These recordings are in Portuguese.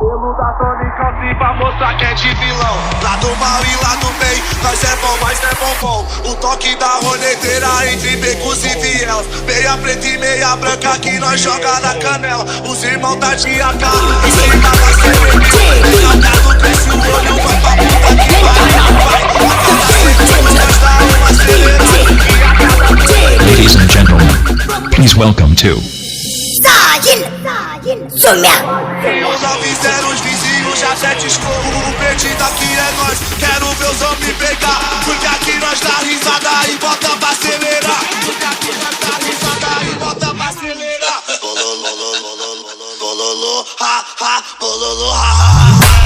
Modelo da Tony Country pra mostrar que é de vilão. Lá do mal e lá do bem, nós é bom, mas é bom. O toque da roleteira entre becos e fiéis. Meia preta e meia branca que nós joga na canela. Os irmãos tá de AK em cima da CBB. Calcado cresce o olho, vai pra puta que vai. Nós dá uma acelerada. Ladies and gentlemen, please welcome to Sumia. Os 90 os vizinhos já sete escorro. O perdido aqui é nós, quero ver os homens pegar. Porque aqui nós dá risada e bota pra acelerar. Porque aqui nós dá risada e bota pra acelerar. Bololô, ha, ha, bololô, ha, ha, ha.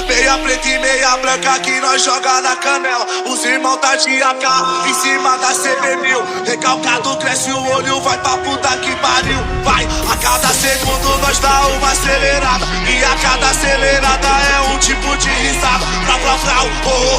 Meia preta e meia branca que nós joga na canela. Os irmãos tá de AK em cima da CB1000. Recalcado cresce o olho, vai pra puta que pariu. Vai, a cada segundo nós dá uma acelerada. E a cada acelerada é um tipo de risada. Frau, frau, frau, oh, oh.